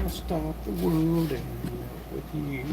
I'll stop the world and melt with you.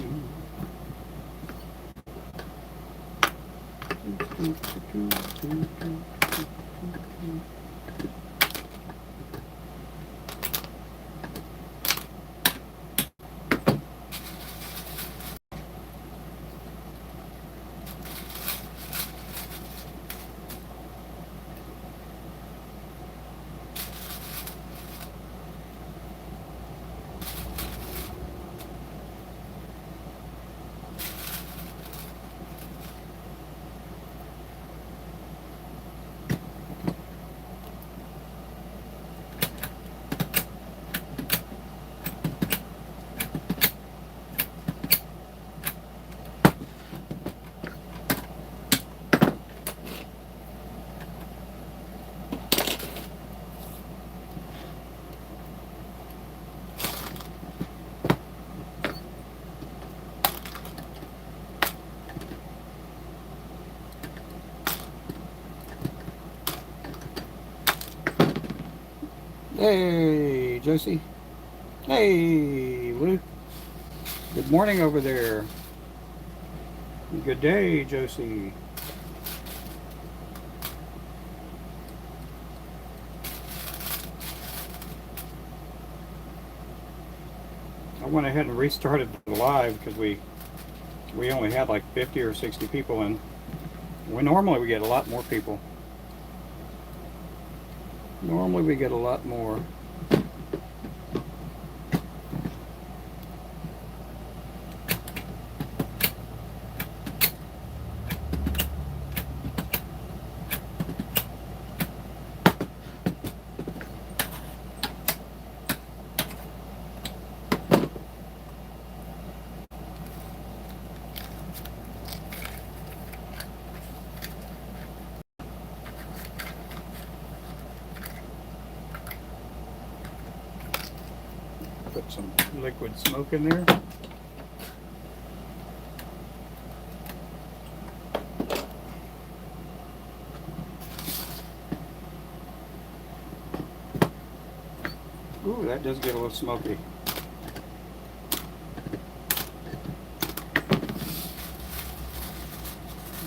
Hey, Josie. Hey, Lou. Good morning over there. Good day, Josie. I went ahead and restarted the live because we only had like 50 or 60 people in. Normally we get a lot more people. Normally we get a lot more. Put some liquid smoke in there. Ooh, that does get a little smoky.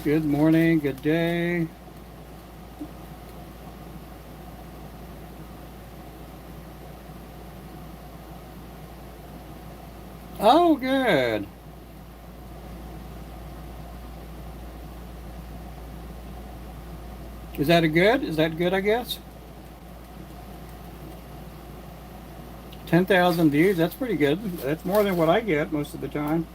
Good morning, good day. Oh, good. Is that a good? Is that good, I guess? 10,000 views, that's pretty good. That's more than what I get most of the time.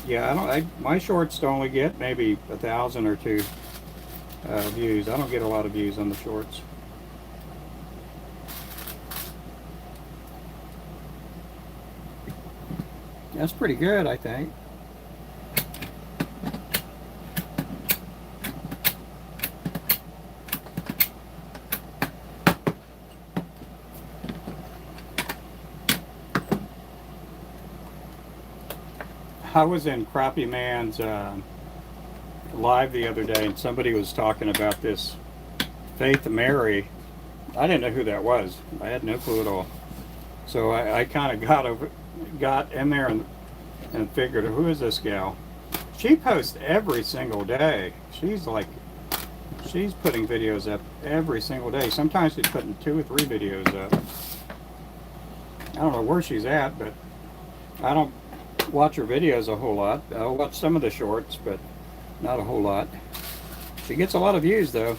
Yeah, my shorts only get maybe 1,000 or two views. I don't get a lot of views on the shorts. That's pretty good, I think. I was in Crappy Man's live the other day, and somebody was talking about this Faith Mary. I didn't know who that was. I had no clue at all. So I kind of got in there and figured, who is this gal? She posts every single day. She's putting videos up every single day. Sometimes she's putting 2 or 3 videos up. I don't know where she's at, but I don't watch her videos a whole lot. I'll watch some of the shorts, but not a whole lot. She gets a lot of views though.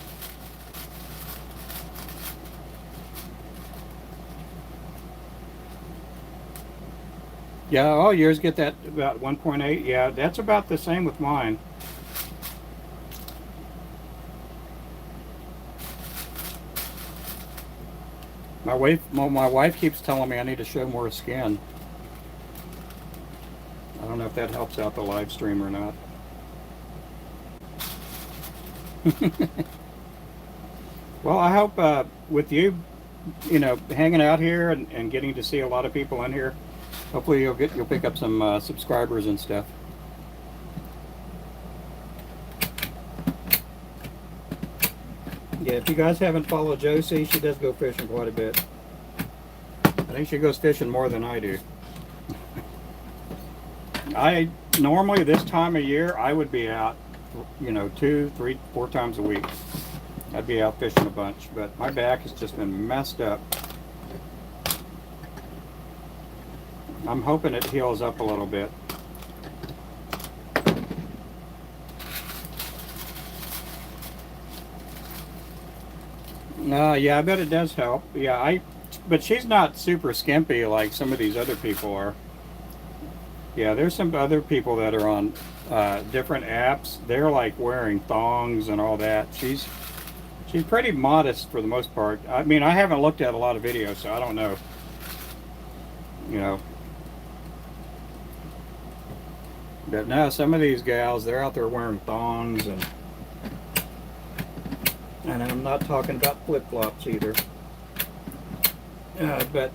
Yeah, all yours get that about 1.8. Yeah, that's about the same with mine. My wife keeps telling me I need to show more skin. I don't know if that helps out the live stream or not. Well, I hope with you, hanging out here and getting to see a lot of people in here, hopefully you'll pick up some subscribers and stuff. Yeah, if you guys haven't followed Josie, she does go fishing quite a bit. I think she goes fishing more than I do. I normally this time of year I would be out, 2, 3, 4 times a week. I'd be out fishing a bunch, but my back has just been messed up. I'm hoping it heals up a little bit. Yeah, I bet it does help. Yeah, but she's not super skimpy like some of these other people are. Yeah, there's some other people that are on different apps. They're like wearing thongs and all that. She's pretty modest for the most part. I mean, I haven't looked at a lot of videos, so I don't know. But no, some of these gals, they're out there wearing thongs, and I'm not talking about flip-flops either. But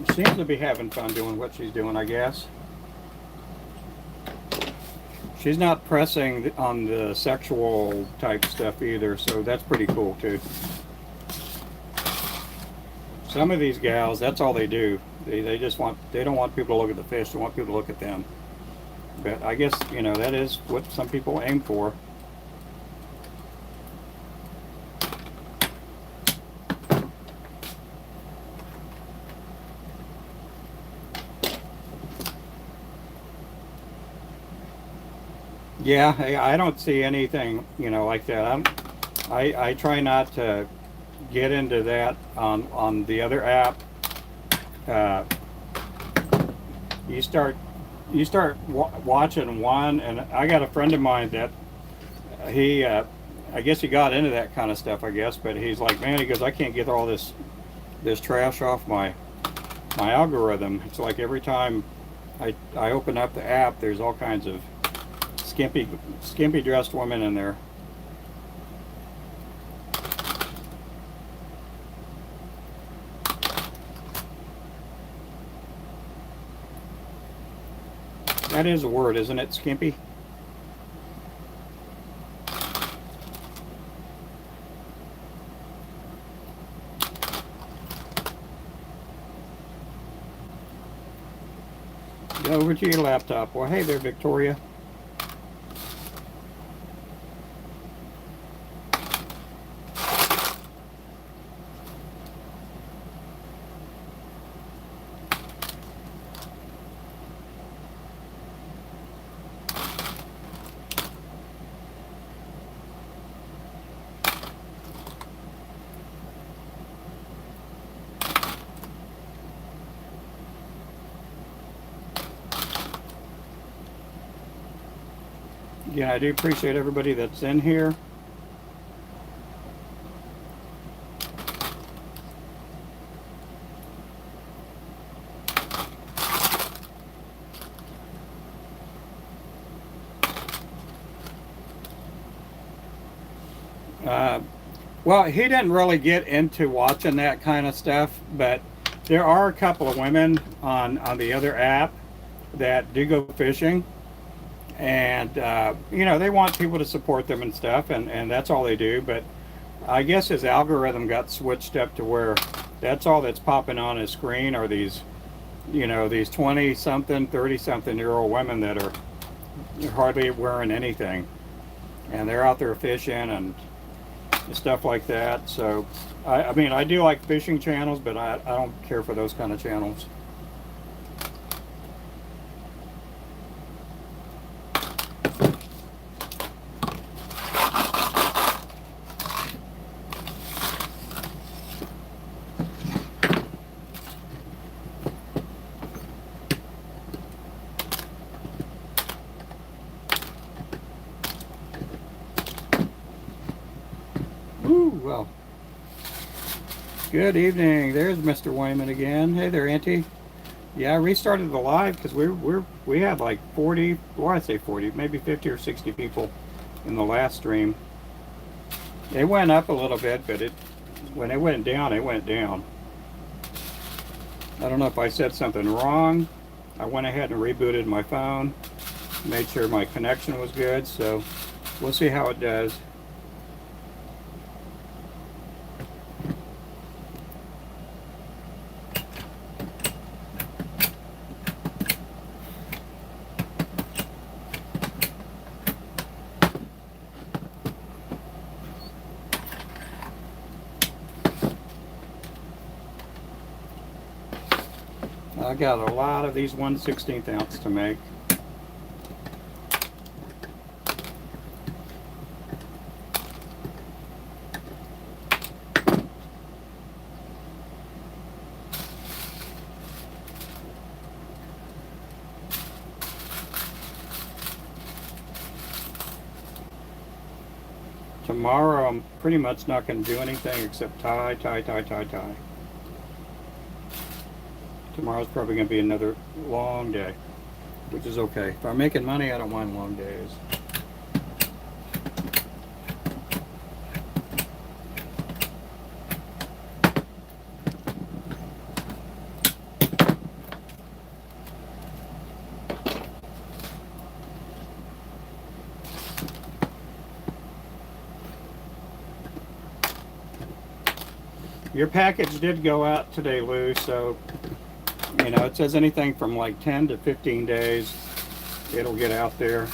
she seems to be having fun doing what she's doing, I guess. She's not pressing on the sexual type stuff either, so that's pretty cool too. Some of these gals, that's all they do. They don't want people to look at the fish, they want people to look at them. But I guess, that is what some people aim for. Yeah, I don't see anything, like that. I try not to get into that on the other app. You start watching one, and I got a friend of mine that he I guess he got into that kind of stuff, I guess, but he's like, man, he goes, I can't get all this trash off my algorithm. It's like every time I open up the app, there's all kinds of skimpy dressed women in there. That is a word, isn't it? Skimpy? Go over to your laptop. Well, hey there, Victoria. Yeah, I do appreciate everybody that's in here. Well, he didn't really get into watching that kind of stuff, but there are a couple of women on the other app that do go fishing. And they want people to support them and stuff, and that's all they do. But I guess his algorithm got switched up to where that's all that's popping on his screen are these 20 something 30 something year old women that are hardly wearing anything, and they're out there fishing and stuff like that. So I mean, I do like fishing channels, but I don't care for those kind of channels. Well, good evening. There's Mr. Wayman again. Hey there, Auntie. Yeah, I restarted the live because we had like 40, well, I'd say 40, maybe 50 or 60 people in the last stream. It went up a little bit, but when it went down, it went down. I don't know if I said something wrong. I went ahead and rebooted my phone. Made sure my connection was good, so we'll see how it does. I got a lot of these 1/16 ounce to make. Tomorrow I'm pretty much not going to do anything except tie. Tomorrow's probably going to be another long day, which is okay. If I'm making money, I don't mind long days. Your package did go out today, Lou, so it says anything from like 10 to 15 days it'll get out there.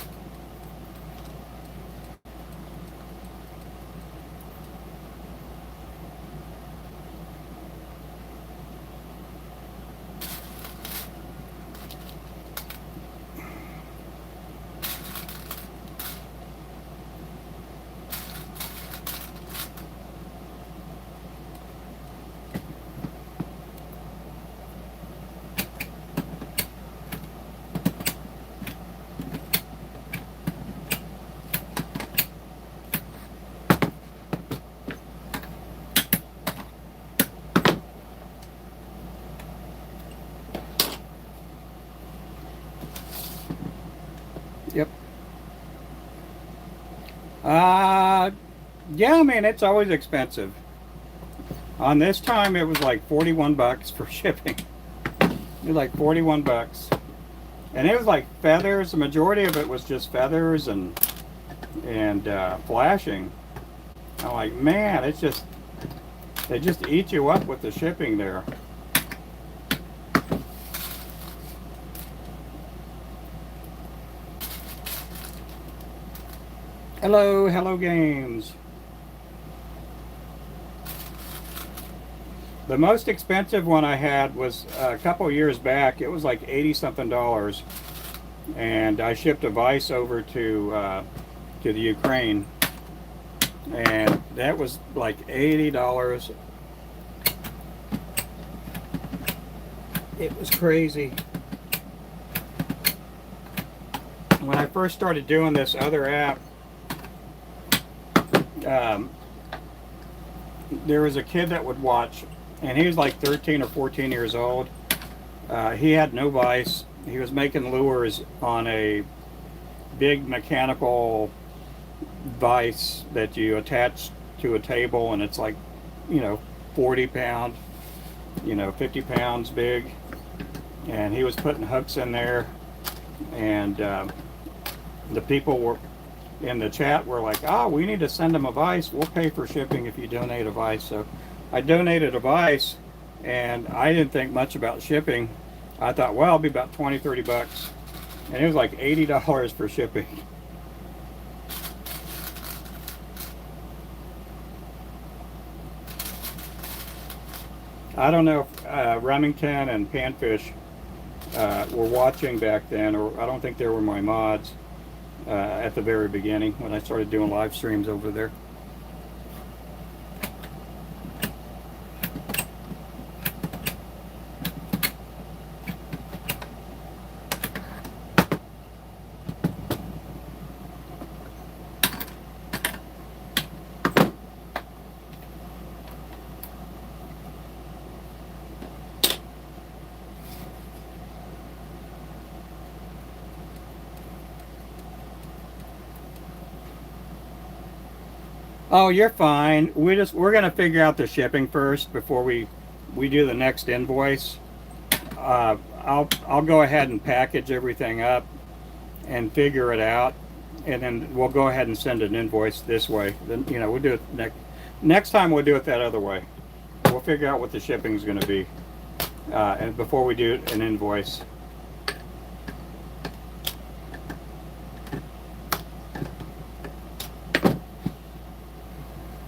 Yep. Yeah, I mean, it's always expensive. On this time, it was like 41 bucks for shipping. It was like 41 bucks. And it was like feathers. The majority of it was just feathers and flashing. I'm like, man, it's just, they just eat you up with the shipping there. Hello games. The most expensive one I had was a couple years back. It was like 80 something dollars, and I shipped a vise over to the Ukraine, and that was like $80. It was crazy. When I first started doing this other app, there was a kid that would watch, and he was like 13 or 14 years old. He had no vise. He was making lures on a big mechanical vise that you attach to a table, and it's like 40 pound, 50 pounds big, and he was putting hooks in there, and the people were in the chat were like, we need to send him a vise. We'll pay for shipping if you donate a vise. So I donated a vise, and I didn't think much about shipping. I thought, well, it'll be about 20, 30 bucks. And it was like $80 for shipping. I don't know if Remington and Panfish were watching back then, or I don't think they were my mods. At the very beginning when I started doing live streams over there. Oh, you're fine. We're gonna figure out the shipping first before we do the next invoice. I'll go ahead and package everything up, and figure it out, and then we'll go ahead and send an invoice this way. Then we'll do it next time. We'll do it that other way. We'll figure out what the shipping is going to be, and before we do an invoice.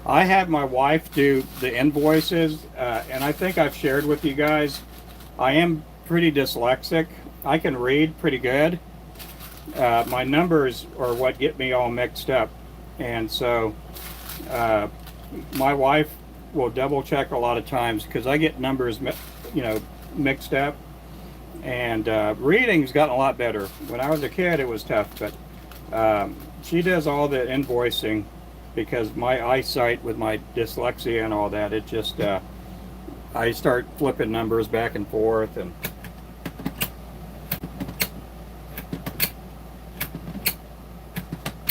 I have my wife do the invoices, and I think I've shared with you guys, I am pretty dyslexic. I can read pretty good. My numbers are what get me all mixed up. And so my wife will double check a lot of times because I get numbers, mixed up. And reading's gotten a lot better. When I was a kid, it was tough, but she does all the invoicing. Because my eyesight with my dyslexia and all that, it just, I start flipping numbers back and forth, and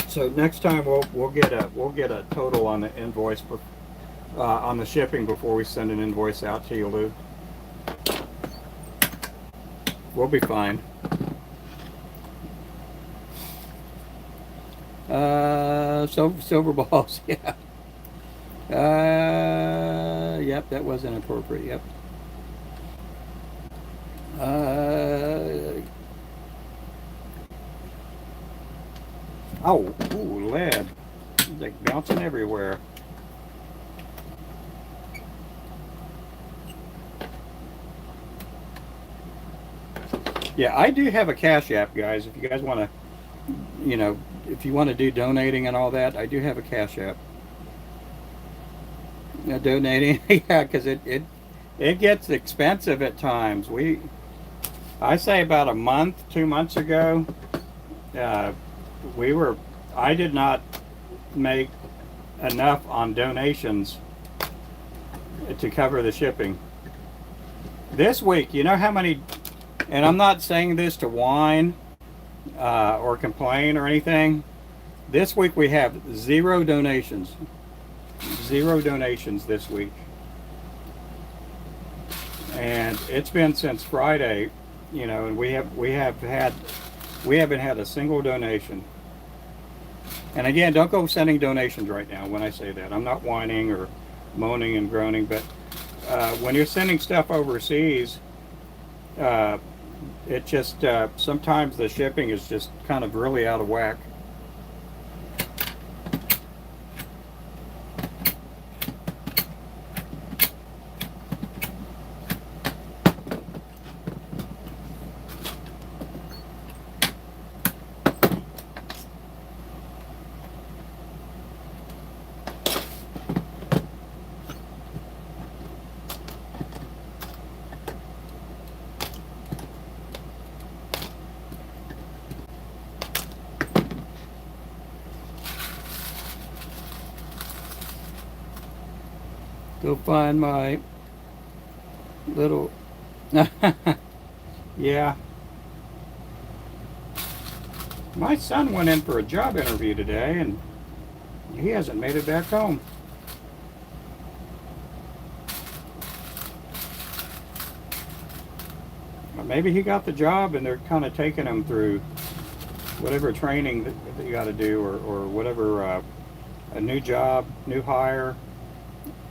so next time we'll get a total on the invoice on the shipping before we send an invoice out to you, Lou. We'll be fine. Silver balls, yeah. Yep, that was inappropriate, yep. Ooh, lead. It's like bouncing everywhere. Yeah, I do have a Cash App, guys. If you guys want to, if you want to do donating and all that, I do have a Cash App. Donating, yeah, because it gets expensive at times. I say about a month, 2 months ago, I did not make enough on donations to cover the shipping. This week, you know how many, and I'm not saying this to whine or complain or anything. This week we have 0 donations. 0 donations this week. And it's been since Friday, and we haven't had a single donation. And again, don't go sending donations right now when I say that. I'm not whining or moaning and groaning, but when you're sending stuff overseas, it just sometimes the shipping is just kind of really out of whack. Go find my little, yeah. My son went in for a job interview today and he hasn't made it back home. Well, maybe he got the job and they're kind of taking him through whatever training that you got to do, or whatever, a new job, new hire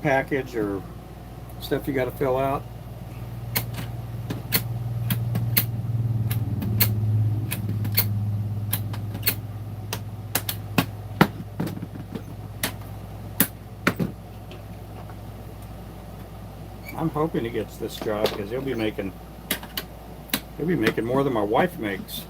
package or stuff you got to fill out. I'm hoping he gets this job because he'll be making more than my wife makes.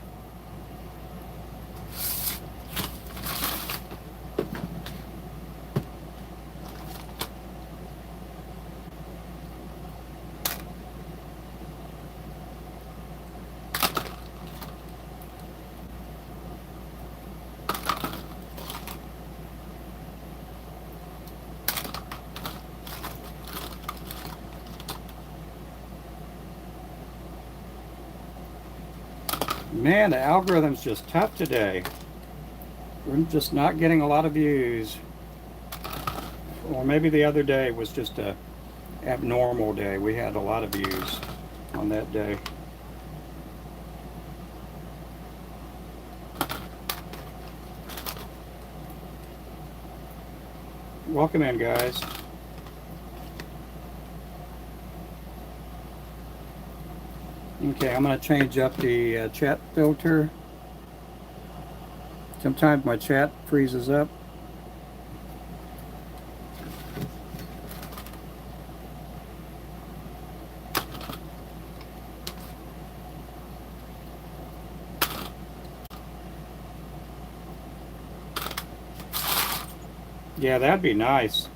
Man, the algorithm's just tough today. We're just not getting a lot of views. Or maybe the other day was just a abnormal day. We had a lot of views on that day. Welcome in, guys. Okay, I'm going to change up the chat filter. Sometimes my chat freezes up. Yeah, that'd be nice.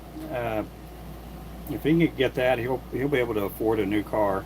If he can get that, he'll be able to afford a new car.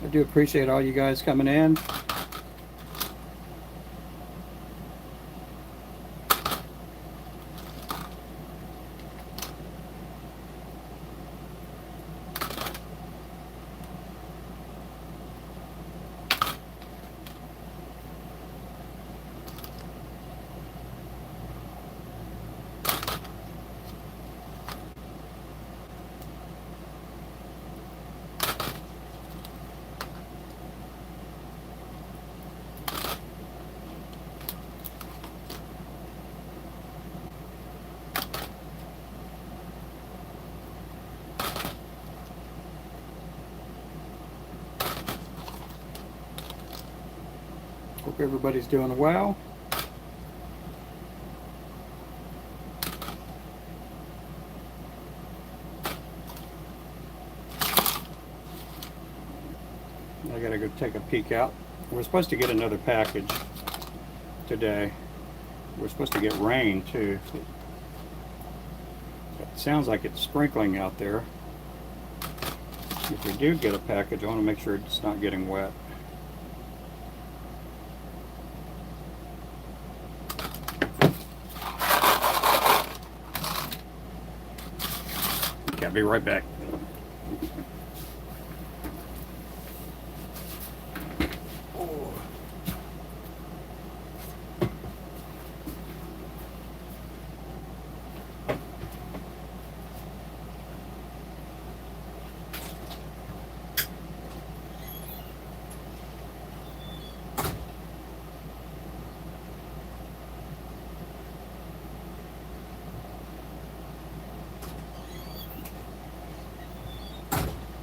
I do appreciate all you guys coming in. Hope everybody's doing well. I gotta go take a peek out. We're supposed to get another package today. We're supposed to get rain too. It sounds like it's sprinkling out there. If we do get a package, I want to make sure it's not getting wet. Okay, I'll be right back.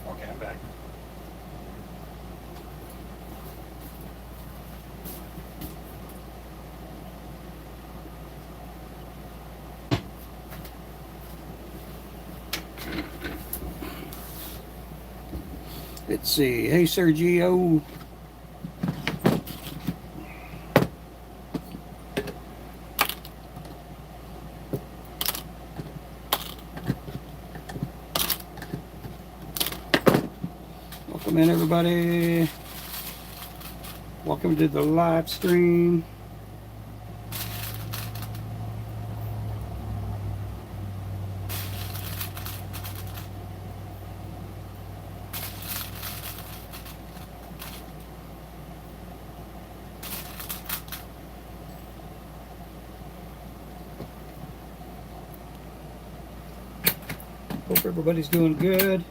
Okay, I'm back. Let's see. Hey, Sergio. Welcome in, everybody. Welcome to the live stream. Hope everybody's doing good.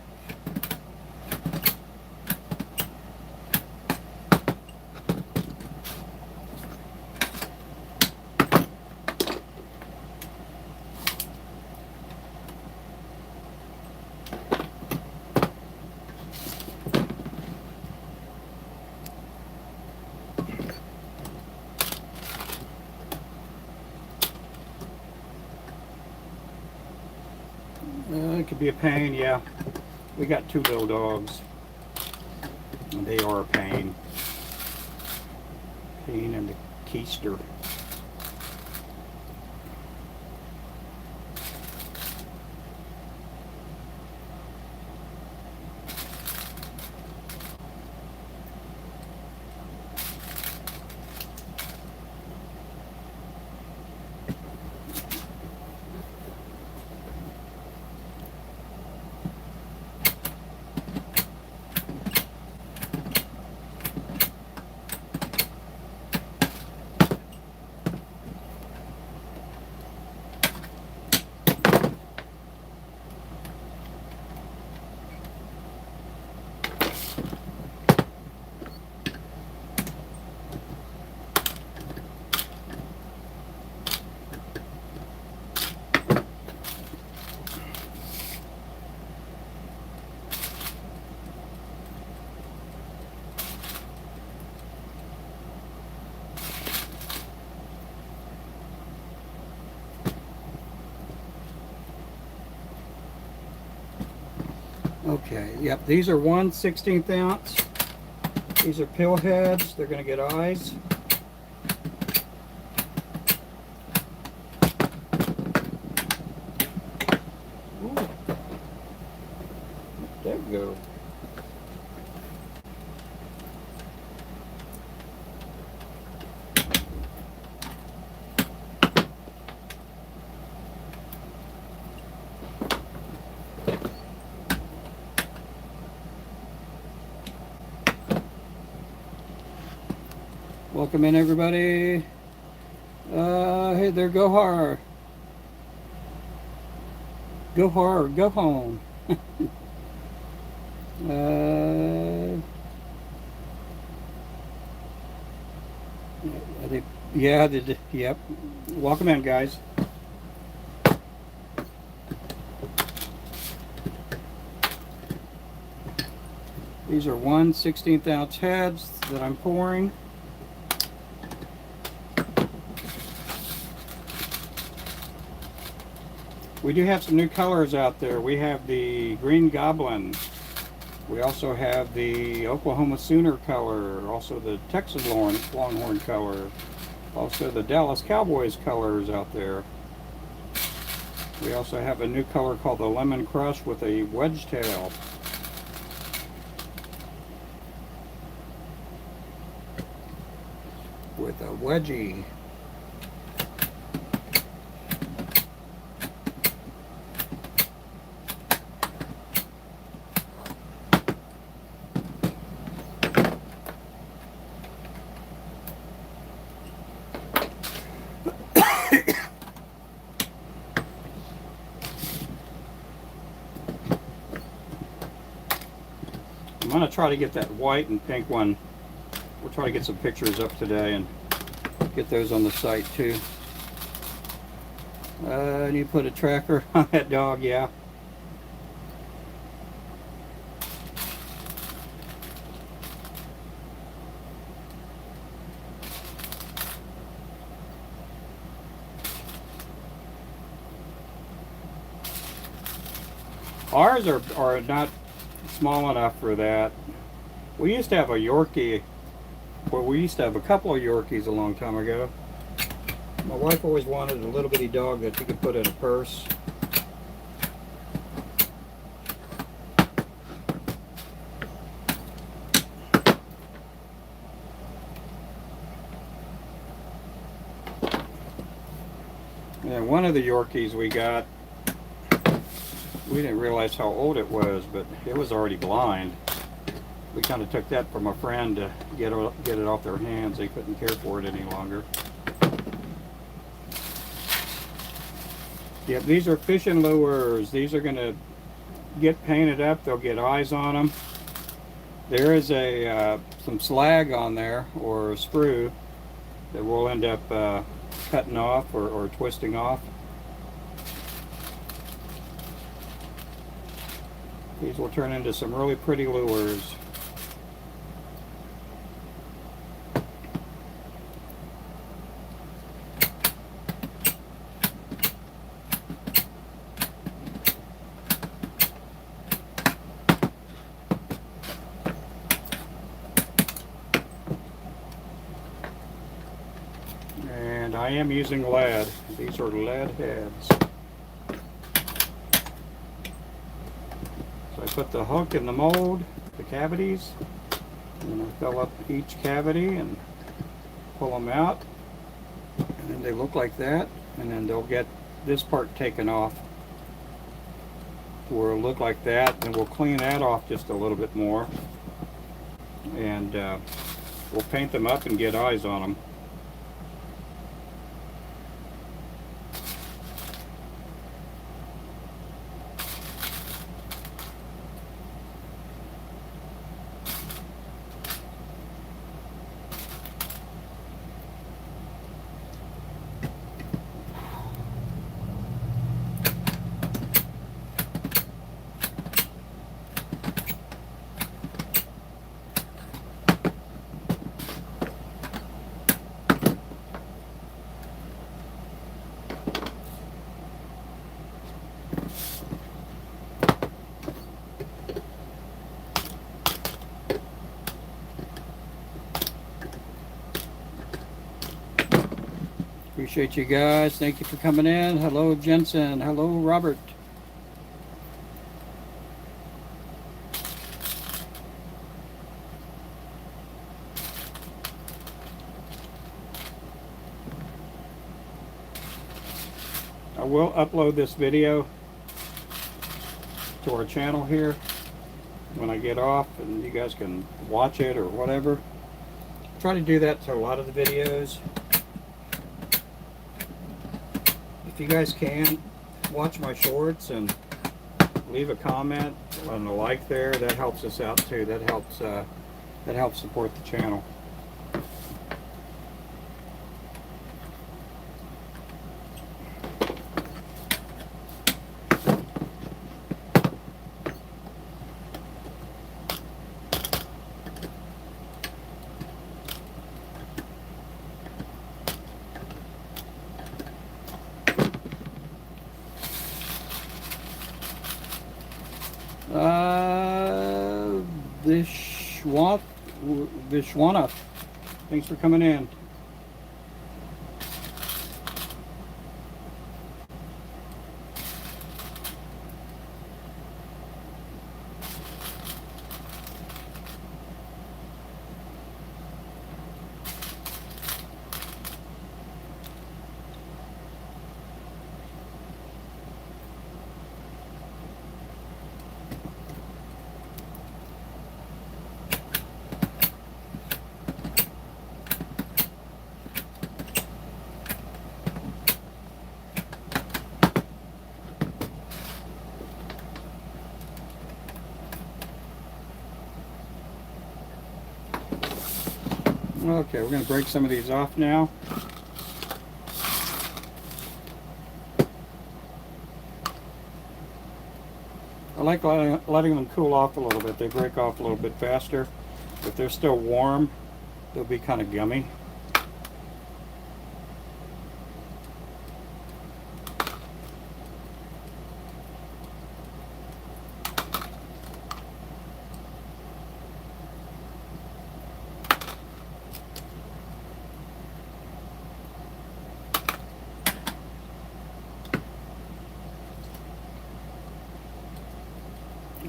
It could be a pain, yeah. We got two little dogs, and they are a pain. Pain in the keister. Okay, yep, these are 1/16 ounce. These are pill heads. They're going to get eyes. Ooh. There we go. Welcome in, everybody. Hey there, go hard. Go hard, go home. Yeah, yep. Welcome in, guys. These are 1/16 ounce heads that I'm pouring. We do have some new colors out there. We have the Green Goblin. We also have the Oklahoma Sooner color, also the Texas Longhorn color, also the Dallas Cowboys colors out there. We also have a new color called the Lemon Crush with a wedge tail. With a wedgie. I'm going to try to get that white and pink one. We'll try to get some pictures up today and get those on the site too. And you put a tracker on that dog, yeah. Ours are not small enough for that. We used to have a Yorkie. Well, we used to have a couple of Yorkies a long time ago. My wife always wanted a little bitty dog that you could put in a purse. And one of the Yorkies we got, we didn't realize how old it was, but it was already blind. We kind of took that from a friend to get it off their hands. They couldn't care for it any longer. Yep, these are fishing lures. These are going to get painted up. They'll get eyes on them. There is some slag on there, or a sprue, that we'll end up cutting off or twisting off. These will turn into some really pretty lures. And I am using lead. These are lead heads. So I put the hook in the mold, the cavities, and I fill up each cavity and pull them out. And then they look like that, and then they'll get this part taken off where it'll look like that, and we'll clean that off just a little bit more. And we'll paint them up and get eyes on them. Appreciate you guys. Thank you for coming in. Hello, Jensen. Hello, Robert. I will upload this video to our channel here when I get off, and you guys can watch it or whatever. Try to do that to a lot of the videos. If you guys can, watch my shorts and leave a comment and a like there. That helps us out too. That helps support the channel. Vishwana, thanks for coming in. Okay, we're going to break some of these off now. I like letting them cool off a little bit. They break off a little bit faster. If they're still warm, they'll be kind of gummy.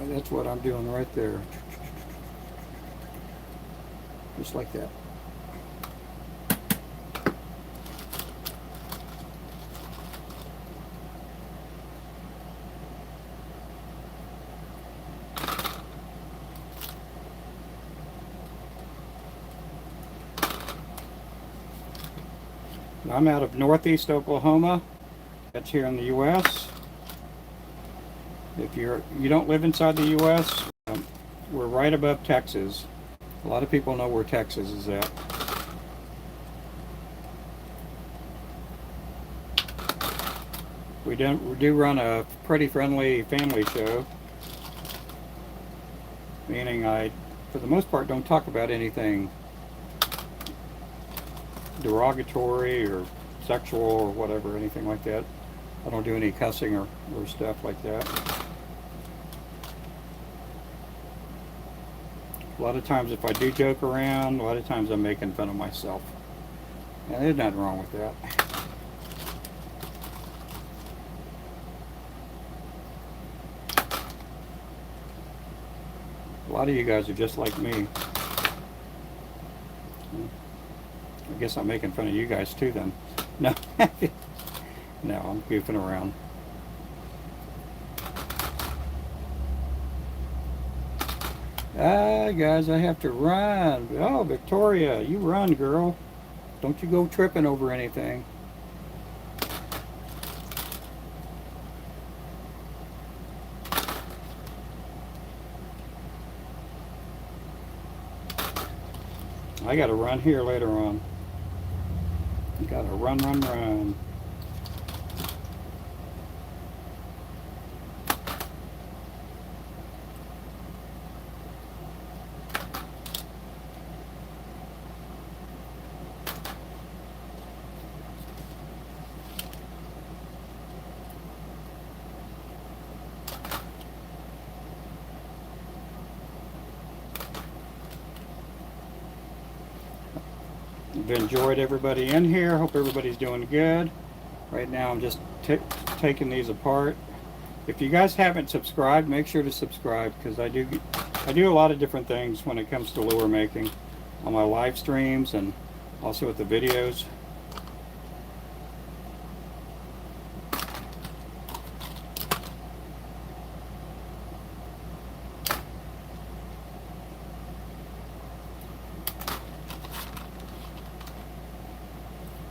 That's what I'm doing right there. Just like that. I'm out of Northeast Oklahoma. That's here in the U.S. If you don't live inside the U.S., we're right above Texas. A lot of people know where Texas is at. We do run a pretty friendly family show, meaning I, for the most part, don't talk about anything derogatory or sexual or whatever, anything like that. I don't do any cussing or stuff like that. A lot of times if I do joke around, a lot of times I'm making fun of myself. And there's nothing wrong with that. A lot of you guys are just like me. I guess I'm making fun of you guys too then. No, no, I'm goofing around. Ah, guys, I have to run. Oh, Victoria, you run, girl. Don't you go tripping over anything. I gotta run here later on. Gotta run, run, run. I've enjoyed everybody in here. Hope everybody's doing good. Right now I'm just taking these apart. If you guys haven't subscribed, make sure to subscribe, because I do a lot of different things when it comes to lure making on my live streams and also with the videos.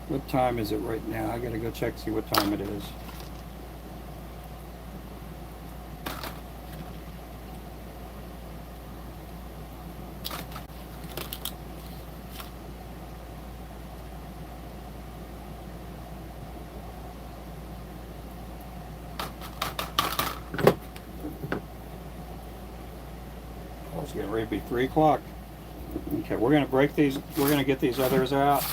What time is it right now? I gotta go check, see what time it is. Oh, it's getting ready to be 3 o'clock. Okay, we're gonna break these. We're gonna get these others out.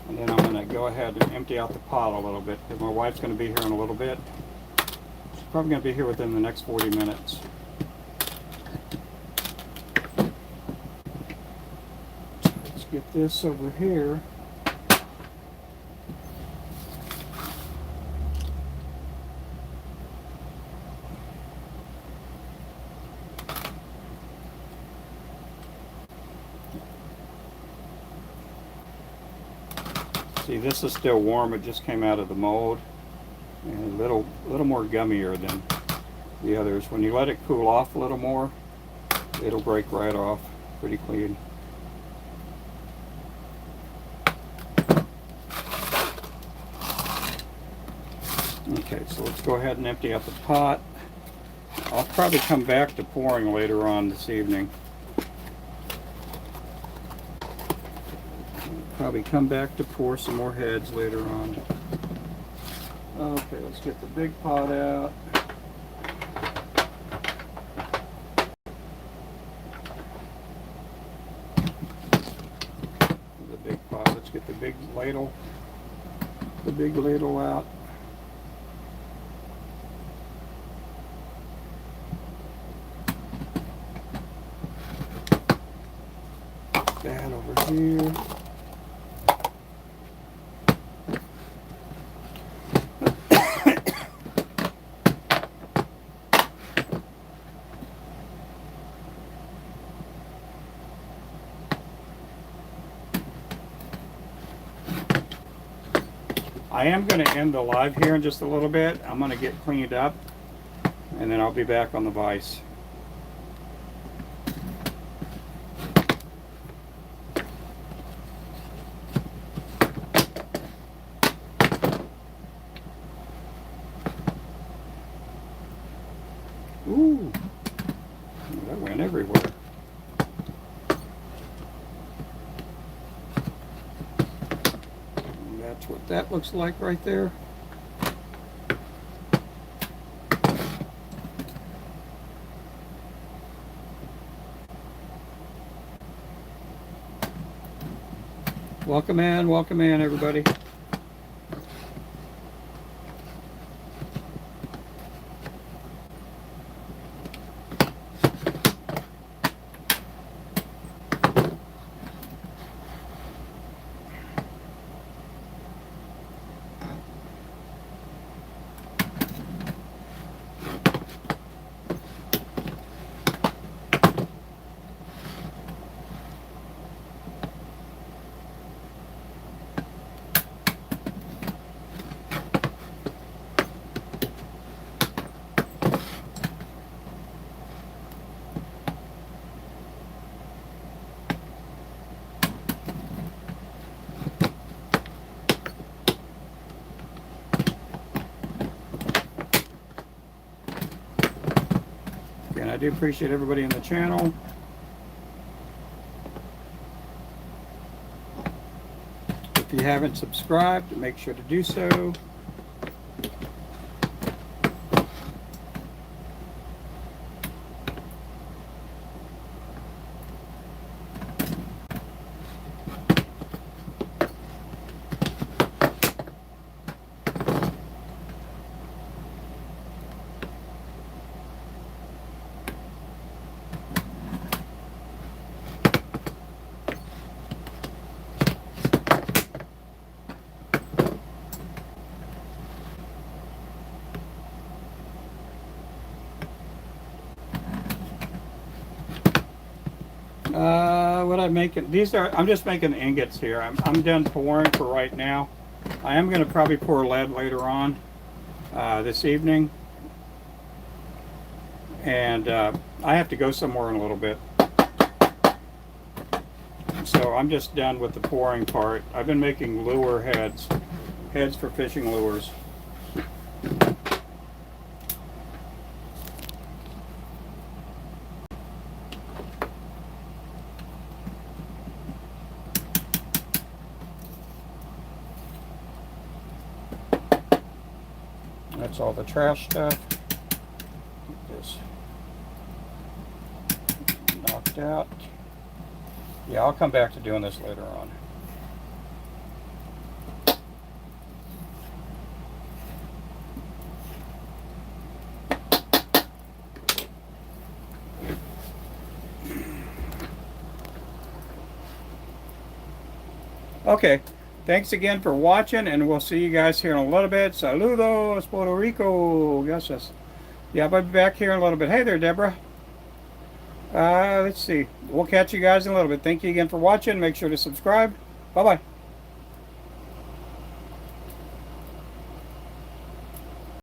And then I'm going to go ahead and empty out the pot a little bit, because my wife's going to be here in a little bit. She's probably going to be here within the next 40 minutes. Let's get this over here. See, this is still warm. It just came out of the mold, and a little more gummier than the others. When you let it cool off a little more, it'll break right off pretty clean. Okay, so let's go ahead and empty out the pot. I'll probably come back to pouring later on this evening. Probably come back to pour some more heads later on. Okay, let's get the big pot out. The big pot. Let's get the big ladle out. That over here. I am going to end the live here in just a little bit. I'm going to get cleaned up, and then I'll be back on the vise. Ooh, that went everywhere. That's what that looks like right there. Welcome in everybody. And I do appreciate everybody in the channel. If you haven't subscribed, make sure to do so. What I'm making, I'm just making ingots here. I'm done pouring for right now. I am going to probably pour lead later on this evening. And I have to go somewhere in a little bit. So I'm just done with the pouring part. I've been making lure heads for fishing lures. That's all the trash stuff. Get this knocked out. Yeah, I'll come back to doing this later on. Okay, thanks again for watching, and we'll see you guys here in a little bit. Saludos, Puerto Rico. Gracias. Yeah, I'll be back here in a little bit. Hey there, Deborah. Let's see. We'll catch you guys in a little bit. Thank you again for watching. Make sure to subscribe. Bye-bye.